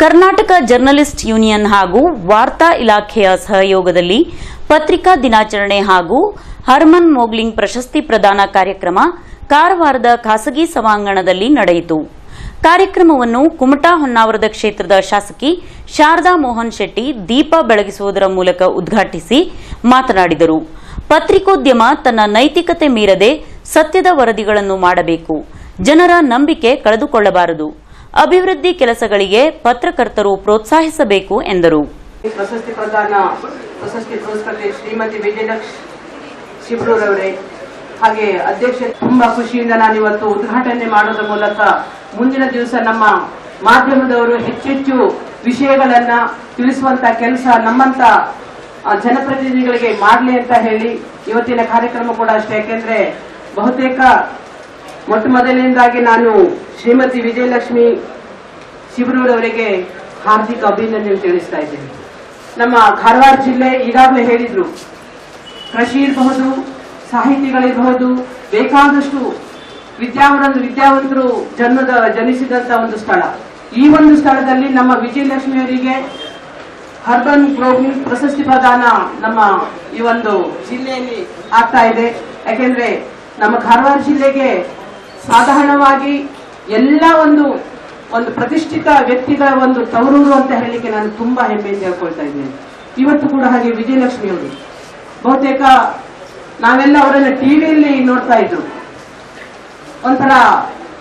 Karnataka journalist union ಹಾಗೂ ವಾರ್ತಾ ಇಲಾಖೆಯ ಸಹಯೋಗದಲ್ಲಿ ಪತ್ರಿಕಾ ದಿನಾಚರಣೆ ಹಾಗೂ ಹರ್ಮನ್ ಮೋಗ್ಲಿಂಗ್ ಪ್ರಶಸ್ತಿ ಪ್ರದಾನ ಕಾರ್ಯಕ್ರಮ ಕಾರವಾರದ ಖಾಸಗಿ ಸಭಾಂಗಣದಲ್ಲಿ ನಡೆಯಿತು. ಕಾರ್ಯಕ್ರಮವನ್ನು ಕುಮಟಾ ಹೊನ್ನಾವರದ ಕ್ಷೇತ್ರದ ಶಾಸಕಿ ಶಾರದಾ ಮೋಹನ್ ಶೆಟ್ಟಿ ದೀಪ ಬೆಳಗಿಸುವುದರ ಮೂಲಕ ಉದ್ಘಾಟಿಸಿ ಮಾತನಾಡಿದರು. ಪತ್ರಿಕೋದ್ಯಮ ತನ್ನ ನೈತಿಕತೆ ಮೀರದೆ ಸತ್ಯದ ವರದಿಗಳನ್ನು ಮಾಡಬೇಕು. ಜನರ ನಂಬಿಕೆ ಕಳೆದುಕೊಳ್ಳಬಾರದು. ಅಭಿವೃದ್ಧಿ ಕೆಲಸಗಳಿಗೆ ಪತ್ರಕರ್ತರು ಪ್ರೋತ್ಸಾಹಿಸಬೇಕು ಎಂದರು. ಪ್ರಶಸ್ತಿ ಪುರಸ್ಕೃತೆ ಶ್ರೀಮತಿ ವಿಜಯಲಕ್ಷ್ಮಿ ಶಿಬ್ರೂರವರೇ ಹಾಗೆ ಅಧ್ಯಕ್ಷ ತುಂಬಾ ಖುಷಿಯಿಂದ ನಾನು ಇವತ್ತು ಉದ್ಘಾಟನೆ ಮಾಡೋದ್ರ ಮೂಲಕ ಮುಂದಿನ ದಿವಸ ನಮ್ಮ ಮಾಧ್ಯಮದವರು ಹೆಚ್ಚೆಚ್ಚು ವಿಷಯಗಳನ್ನ ತಿಳಿಸುವಂತ ಕೆಲಸ ನಮ್ಮಂತ ಜನಪ್ರತಿನಿಧಿಗಳಿಗೆ ಮಾಡಲಿ ಅಂತ ಹೇಳಿ ಇವತ್ತಿನ ಕಾರ್ಯಕ್ರಮ ಕೂಡ ಅಷ್ಟೇ. ಯಾಕೆಂದ್ರೆ ಬಹುತೇಕ ಮೊಟ್ಟ ಮೊದಲನೇದಾಗಿ ನಾನು ಶ್ರೀಮತಿ ವಿಜಯಲಕ್ಷ್ಮಿ ಶಿಬ್ರೂರವರಿಗೆ ಹಾರ್ದಿಕ ಅಭಿನಂದನೆ ತಿಳಿಸ್ತಾ ಇದ್ದೇನೆ. ನಮ್ಮ ಕಾರವಾರ ಜಿಲ್ಲೆ ಈಗಾಗಲೇ ಹೇಳಿದ್ರು, ಕೃಷಿ ಇರಬಹುದು, ಸಾಹಿತಿಗಳಿರಬಹುದು, ಬೇಕಾದಷ್ಟು ವಿದ್ಯಾವಂತರು ಜನಿಸಿದಂತ ಒಂದು ಸ್ಥಳ. ಈ ಒಂದು ಸ್ಥಳದಲ್ಲಿ ನಮ್ಮ ವಿಜಯಲಕ್ಷ್ಮಿಯವರಿಗೆ ಹರ್ಬನ್ ಗ್ಲೋಬಿಂಗ್ ಪ್ರಶಸ್ತಿ ಪ್ರದಾನ ನಮ್ಮ ಈ ಒಂದು ಜಿಲ್ಲೆಯಲ್ಲಿ ಆಗ್ತಾ ಇದೆ. ಯಾಕೆಂದ್ರೆ ನಮ್ಮ ಕಾರವಾರ ಜಿಲ್ಲೆಗೆ ಸಾಧಾರಣವಾಗಿ ಎಲ್ಲ ಒಂದು ಪ್ರತಿಷ್ಠಿತ ವ್ಯಕ್ತಿಗಳ ಒಂದು ತವರೂರು ಅಂತ ಹೇಳಲಿಕ್ಕೆ ನಾನು ತುಂಬಾ ಹೆಮ್ಮೆಯಿಂದ ಹೇಳ್ಕೊಳ್ತಾ ಇದ್ದೇನೆ. ಇವತ್ತು ಕೂಡ ಹಾಗೆ ವಿಜಯಲಕ್ಷ್ಮಿ ಅವರು ಬಹುತೇಕ ನಾವೆಲ್ಲ ಅವರನ್ನ ಟಿವಿಯಲ್ಲಿ ನೋಡ್ತಾ ಇದ್ರು. ಒಂಥರ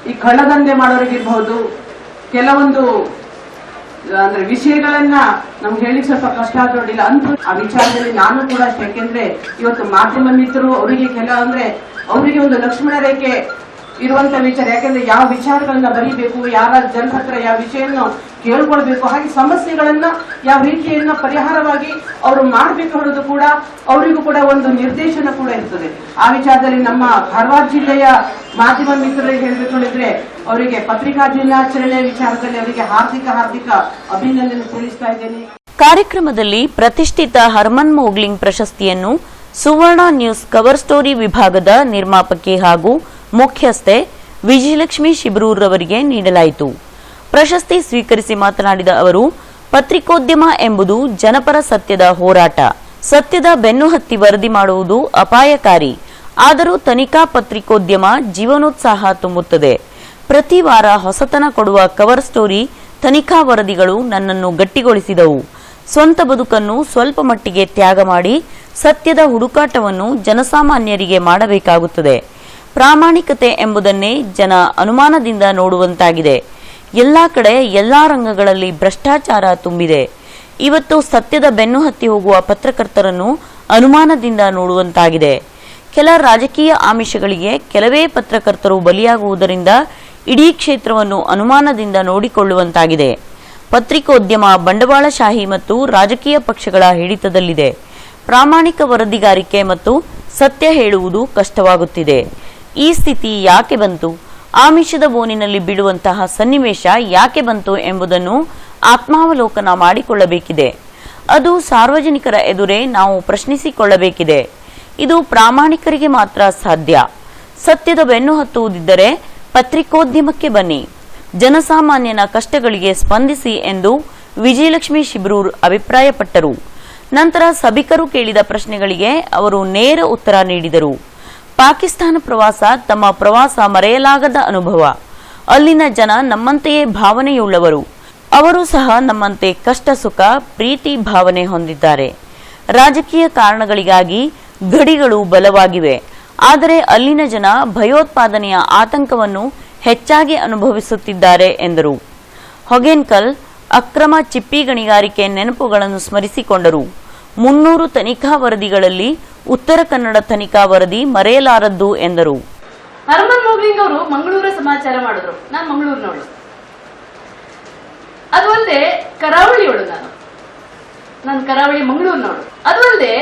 ಈ ಕಳ್ಳದಂಧೆ ಮಾಡೋರಿಗಿರ್ಬಹುದು, ಕೆಲವೊಂದು ಅಂದ್ರೆ ವಿಷಯಗಳನ್ನ ನಮ್ಗೆ ಹೇಳಿಕ್ ಸ್ವಲ್ಪ ಕಷ್ಟ ಆಗೋದಿಲ್ಲ ಅಂತ ಆ ವಿಚಾರದಲ್ಲಿ ನಾನು ಕೂಡ ಅಷ್ಟೇ. ಯಾಕೆಂದ್ರೆ ಇವತ್ತು ಮಾಧ್ಯಮ ಮಿತ್ರರು ಅವರಿಗೆ ಅವರಿಗೆ ಒಂದು ಲಕ್ಷ್ಮಣ ರೇಖೆ ಇರುವಂತ ವಿಚಾರ. ಯಾಕಂದ್ರೆ ಯಾವ ವಿಚಾರಗಳನ್ನ ಬರೀಬೇಕು, ಯಾರ ಜನರ ಹತ್ರ ಯಾವ ವಿಷಯವನ್ನು ಕೇಳ್ಕೊಳ್ಬೇಕು, ಹಾಗೆ ಸಮಸ್ಯೆಗಳನ್ನ ಯಾವ ರೀತಿಯನ್ನ ಪರಿಹಾರವಾಗಿ ಅವರು ಮಾಡಬೇಕು ಅನ್ನೋದು ಕೂಡ ಅವರಿಗೂ ಕೂಡ ಒಂದು ನಿರ್ದೇಶನ ಕೂಡ ಇರ್ತದೆ. ಆ ವಿಚಾರದಲ್ಲಿ ನಮ್ಮ ಕಾರವಾರ ಜಿಲ್ಲೆಯ ಮಾಧ್ಯಮ ಮಿತ್ರರಿಗೆ ಹೇಳಬೇಕು ಹೇಳಿದ್ರೆ ಅವರಿಗೆ ಪತ್ರಿಕಾ ದಿನಾಚರಣೆ ವಿಚಾರದಲ್ಲಿ ಅವರಿಗೆ ಹಾರ್ದಿಕ ಅಭಿನಂದನೆ ತಿಳಿಸ್ತಾ ಇದ್ದೇನೆ. ಕಾರ್ಯಕ್ರಮದಲ್ಲಿ ಪ್ರತಿಷ್ಠಿತ ಹರ್ಮನ್ ಮೋಗ್ಲಿಂಗ್ ಪ್ರಶಸ್ತಿಯನ್ನು ಸುವರ್ಣ ನ್ಯೂಸ್ ಕವರ್ ಸ್ಟೋರಿ ವಿಭಾಗದ ನಿರ್ಮಾಪಕಿ ಹಾಗೂ ಮುಖ್ಯಸ್ಥೆ ವಿಜಯಲಕ್ಷ್ಮಿ ಶಿಬ್ರೂರವರಿಗೆ ನೀಡಲಾಯಿತು. ಪ್ರಶಸ್ತಿ ಸ್ವೀಕರಿಸಿ ಮಾತನಾಡಿದ ಅವರು, ಪತ್ರಿಕೋದ್ಯಮ ಎಂಬುದು ಜನಪರ ಸತ್ಯದ ಹೋರಾಟ. ಸತ್ಯದ ಬೆನ್ನು ಹತ್ತಿ ವರದಿ ಮಾಡುವುದು ಅಪಾಯಕಾರಿ. ಆದರೂ ತನಿಖಾ ಪತ್ರಿಕೋದ್ಯಮ ಜೀವನೋತ್ಸಾಹ ತುಂಬುತ್ತದೆ. ಪ್ರತಿ ವಾರ ಹೊಸತನ ಕೊಡುವ ಕವರ್ ಸ್ಟೋರಿ ತನಿಖಾ ವರದಿಗಳು ನನ್ನನ್ನು ಗಟ್ಟಿಗೊಳಿಸಿದವು. ಸ್ವಂತ ಬದುಕನ್ನು ಸ್ವಲ್ಪ ಮಟ್ಟಿಗೆ ತ್ಯಾಗ ಮಾಡಿ ಸತ್ಯದ ಹುಡುಕಾಟವನ್ನು ಜನಸಾಮಾನ್ಯರಿಗೆ ಮಾಡಬೇಕಾಗುತ್ತದೆ. ಪ್ರಾಮಾಣಿಕತೆ ಎಂಬುದನ್ನೇ ಜನ ಅನುಮಾನದಿಂದ ನೋಡುವಂತಾಗಿದೆ. ಎಲ್ಲಾ ಕಡೆ ಎಲ್ಲಾ ರಂಗಗಳಲ್ಲಿ ಭ್ರಷ್ಟಾಚಾರ ತುಂಬಿದೆ. ಇವತ್ತು ಸತ್ಯದ ಬೆನ್ನು ಹತ್ತಿ ಹೋಗುವ ಪತ್ರಕರ್ತರನ್ನು ಅನುಮಾನದಿಂದ ನೋಡುವಂತಾಗಿದೆ. ಕೆಲ ರಾಜಕೀಯ ಆಮಿಷಗಳಿಗೆ ಕೆಲವೇ ಪತ್ರಕರ್ತರು ಬಲಿಯಾಗುವುದರಿಂದ ಇಡೀ ಕ್ಷೇತ್ರವನ್ನು ಅನುಮಾನದಿಂದ ನೋಡಿಕೊಳ್ಳುವಂತಾಗಿದೆ. ಪತ್ರಿಕೋದ್ಯಮ ಬಂಡವಾಳಶಾಹಿ ಮತ್ತು ರಾಜಕೀಯ ಪಕ್ಷಗಳ ಹಿಡಿತದಲ್ಲಿದೆ. ಪ್ರಾಮಾಣಿಕ ವರದಿಗಾರಿಕೆ ಮತ್ತು ಸತ್ಯ ಹೇಳುವುದು ಕಷ್ಟವಾಗುತ್ತಿದೆ. ಈ ಸ್ಥಿತಿ ಯಾಕೆ ಬಂತು? ಆಮಿಷದ ಬೋನಿನಲ್ಲಿ ಬೀಳುವಂತಹ ಸನ್ನಿವೇಶ ಯಾಕೆ ಬಂತು ಎಂಬುದನ್ನು ಆತ್ಮಾವಲೋಕನ ಮಾಡಿಕೊಳ್ಳಬೇಕಿದೆ. ಅದು ಸಾರ್ವಜನಿಕರ ಎದುರೇ ನಾವು ಪ್ರಶ್ನಿಸಿಕೊಳ್ಳಬೇಕಿದೆ. ಇದು ಪ್ರಾಮಾಣಿಕರಿಗೆ ಮಾತ್ರ ಸಾಧ್ಯ. ಸತ್ಯದ ಬೆನ್ನು ಹತ್ತುವುದಿದ್ದರೆ ಪತ್ರಿಕೋದ್ಯಮಕ್ಕೆ ಬನ್ನಿ, ಜನಸಾಮಾನ್ಯನ ಕಷ್ಟಗಳಿಗೆ ಸ್ಪಂದಿಸಿ ಎಂದು ವಿಜಯಲಕ್ಷ್ಮಿ ಶಿಬ್ರೂರ್ ಅಭಿಪ್ರಾಯಪಟ್ಟರು. ನಂತರ ಸಭಿಕರು ಕೇಳಿದ ಪ್ರಶ್ನೆಗಳಿಗೆ ಅವರು ನೇರ ಉತ್ತರ ನೀಡಿದರು. ಪಾಕಿಸ್ತಾನ ಪ್ರವಾಸ ತಮ್ಮ ಪ್ರವಾಸ ಮರೆಯಲಾಗದ ಅನುಭವ. ಅಲ್ಲಿನ ಜನ ನಮ್ಮಂತೆಯೇ ಭಾವನೆಯುಳ್ಳವರು. ಅವರು ಸಹ ನಮ್ಮಂತೆ ಕಷ್ಟ ಸುಖ ಪ್ರೀತಿ ಭಾವನೆ ಹೊಂದಿದ್ದಾರೆ. ರಾಜಕೀಯ ಕಾರಣಗಳಿಗಾಗಿ ಗಡಿಗಳು ಬಲವಾಗಿವೆ. ಆದರೆ ಅಲ್ಲಿನ ಜನ ಭಯೋತ್ಪಾದನೆಯ ಆತಂಕವನ್ನು ಹೆಚ್ಚಾಗಿ ಅನುಭವಿಸುತ್ತಿದ್ದಾರೆ ಎಂದರು. ಹೊಗೇನ್ಕಲ್ ಅಕ್ರಮ ಚಿಪ್ಪಿ ಗಣಿಗಾರಿಕೆ ನೆನಪುಗಳನ್ನು ಸ್ಮರಿಸಿಕೊಂಡರು. 300 ತನಿಖಾ ವರದಿಗಳಲ್ಲಿ ಉತ್ತರ ಕನ್ನಡ ತನಿಖಾ ವರದಿ ಮರೆಯಲಾರದ್ದು ಎಂದರು. ಹರ್ಮನ್ ಮೋಗ್ಲಿಂಗ್ ಅವರು ಮಂಗಳೂರ ಸಮಾಚಾರ ಮಾಡಿದ್ರು. ನಾನು ಮಂಗಳೂರಿನವಳು. ಅದು ಅಲ್ಲದೆ ಕರಾವಳಿಯವಳು. ನಾನು ಕರಾವಳಿ ಮಂಗಳೂರಿನವಳು. ಅದು ಅಲ್ಲದೆ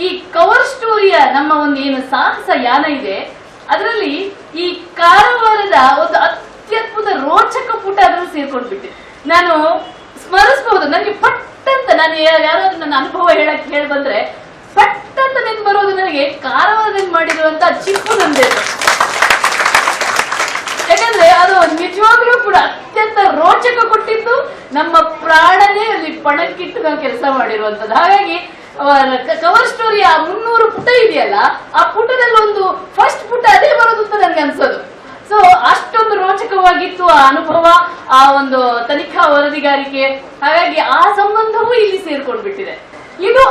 ಈ ಕವರ್ ಸ್ಟೋರಿಯ ನಮ್ಮ ಒಂದು ಏನು ಸಾಹಸ ಯಾನ ಇದೆ, ಅದರಲ್ಲಿ ಈ ಕಾರವಾರದ ಒಂದು ಅತ್ಯದ್ಭುತ ರೋಚಕ ಪುಟ ಅದನ್ನು ಸೇರ್ಕೊಂಡ್ಬಿಟ್ಟೆ. ನಾನು ಸ್ಮರಿಸಬಹುದು. ನನಗೆ ಪಟ್ಟಂತ ನಾನು ಯಾರಾದ್ರೂ ನನ್ನ ಅನುಭವ ಹೇಳಿ ಬಂದ್ರೆ ಪಟ್ಟಂತ ನೆನ್ಪು ಬರೋದು ನನಗೆ ಕಾರವಾರದಲ್ಲಿ ಮಾಡಿರುವಂತ ಚಿಕ್ಕುನಂದೆ. ಯಾಕಂದ್ರೆ ಅದು ನಿಜವಾಗ್ಲೂ ಕೂಡ ಅತ್ಯಂತ ರೋಚಕ ಕೊಟ್ಟಿದ್ದು ನಮ್ಮ ಪ್ರಾಣನೇ ಅಲ್ಲಿ ಪಣಕ್ಕಿಟ್ಟು ನಾವು ಕೆಲಸ ಮಾಡಿರುವಂತದ್ದು. ಹಾಗಾಗಿ ಕವರ್ ಸ್ಟೋರಿಯ 300 ಪುಟ ಇದೆಯಲ್ಲ, ಆ ಪುಟದಲ್ಲಿ ಒಂದು ಫಸ್ಟ್ ಪುಟ ಅದೇ ಬರೋದು ಅಂತ ನನ್ಗೆ ಅನ್ಸೋದು. ಸೊ ಅಷ್ಟೊಂದು ರೋಚಕವಾಗಿತ್ತು ಆ ಅನುಭವ, ಆ ಒಂದು ತನಿಖಾ ವರದಿಗಾರಿಕೆ. ಹಾಗಾಗಿ ಆ ಸಂಬಂಧವೂ ಇಲ್ಲಿ ಸೇರ್ಕೊಂಡ್ಬಿಟ್ಟಿದೆ. ಇದು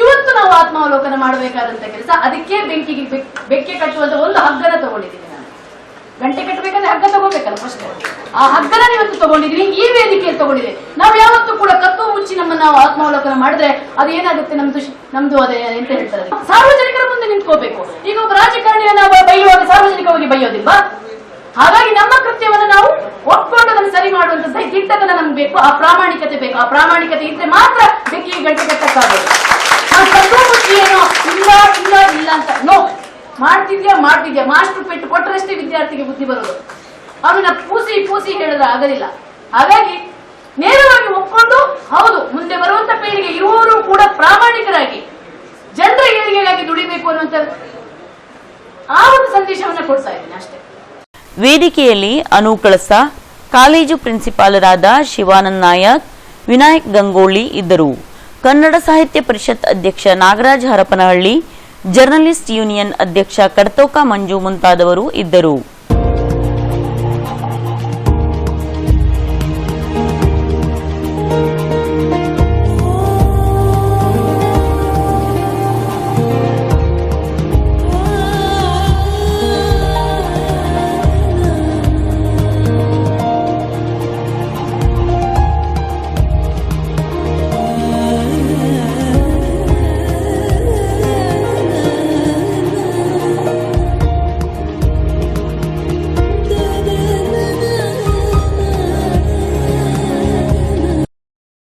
ಇವತ್ತು ನಾವು ಆತ್ಮಾವಲೋಕನ ಮಾಡಬೇಕಾದಂತ ಕೆಲಸ. ಅದಕ್ಕೆ ಬೆಂಕಿ ಕಟ್ಟುವಂತ ಒಂದು ಹಗ್ಗನ ತಗೊಂಡಿದ್ದೀನಿ ನಾನು. ಗಂಟೆ ಕಟ್ಟಬೇಕಂದ್ರೆ ಹಗ್ಗ ತಗೋಬೇಕಲ್ಲ ಫಸ್ಟ್. ಆ ಹಗ್ಗನ ಇವತ್ತು ತಗೊಂಡಿದೀನಿ, ಈ ವೇದಿಕೆಯಲ್ಲಿ ತಗೊಂಡಿದೆ. ನಾವು ಯಾವತ್ತೂ ಕೂಡ ಕತ್ತು ಮುಚ್ಚಿ ನಾವು ಆತ್ಮಾವಲೋಕನ ಮಾಡಿದ್ರೆ ಅದೇನಾಗುತ್ತೆ, ನಮ್ದು ಅದೇ ಎಂತ ಹೇಳ್ತಾರೆ, ಸಾರ್ವಜನಿಕರ ಮುಂದೆ ನಿಂತ್ಕೋಬೇಕು. ಈಗ ಒಬ್ಬ ರಾಜಕಾರಣಿಯ ನಾವು ಬೈಯುವಾಗ ಸಾರ್ವಜನಿಕವಾಗಿ ಬೈಯೋದಿಲ್ವಾ? ಹಾಗಾಗಿ ನಮ್ಮ ಕೃತ್ಯವನ್ನು ನಾವು ಒಪ್ಕೊಂಡು ಅದನ್ನು ಸರಿ ಮಾಡುವಂತಹ ದಿಟ್ಟತನ ನಮ್ಗೆ ಬೇಕು, ಆ ಪ್ರಾಮಾಣಿಕತೆ ಬೇಕು. ಆ ಪ್ರಾಮಾಣಿಕತೆ ಇದ್ರೆ ಮಾತ್ರ ಬೆಂಕಿಗೆ ಗಂಟೆ ಕಟ್ಟಕ್ಕಾಗೋದು. ನಾವು ಕದ್ದು ಮುಚ್ಚಿ ಏನೋ ಇಲ್ಲ ಇಲ್ಲ ಇಲ್ಲ ಅಂತ ನೋ ಮಾಡ್ತಿದ್ಯಾ ಮಾಸ್ಟರ್ ಪೆಟ್ಟು ಕೊಟ್ಟರಷ್ಟೇ ವಿದ್ಯಾರ್ಥಿಗೆ ಬುದ್ಧಿ ಬರೋದು. ಅವನ್ನ ಪೂಸಿ ಹೇಳಿದ್ರೆ ಆಗಲಿಲ್ಲ. ಹಾಗಾಗಿ ನೇರವಾಗಿ ಒಪ್ಕೊಂಡು ಹೌದು ಮುಂದೆ ಬರುವಂತ ಪೀಳಿಗೆ ಇರುವವರು ಕೂಡ ಪ್ರಾಮಾಣಿಕರಾಗಿ ಜನರ ಏಳಿಗೆಗಾಗಿ ದುಡಿಬೇಕು ಅನ್ನುವಂತ ಆ ಒಂದು ಸಂದೇಶವನ್ನ ಕೊಡ್ತಾ ಇದ್ದೀನಿ ಅಷ್ಟೇ. ವೇದಿಕೆಯಲ್ಲಿ ಅನು ಕಳಸ, ಕಾಲೇಜು ಪ್ರಿನ್ಸಿಪಾಲರಾದ ಶಿವಾನಂದ್ ನಾಯಕ್, ವಿನಾಯಕ್ ಗಂಗೋಳಿ ಇದ್ದರು. ಕನ್ನಡ ಸಾಹಿತ್ಯ ಪರಿಷತ್ ಅಧ್ಯಕ್ಷ ನಾಗರಾಜ್ ಹರಪನಹಳ್ಳಿ, ಜರ್ನಲಿಸ್ಟ್ ಯೂನಿಯನ್ ಅಧ್ಯಕ್ಷ ಕಡ್ತೋಕ ಮಂಜು ಮುಂತಾದವರು ಇದ್ದರು.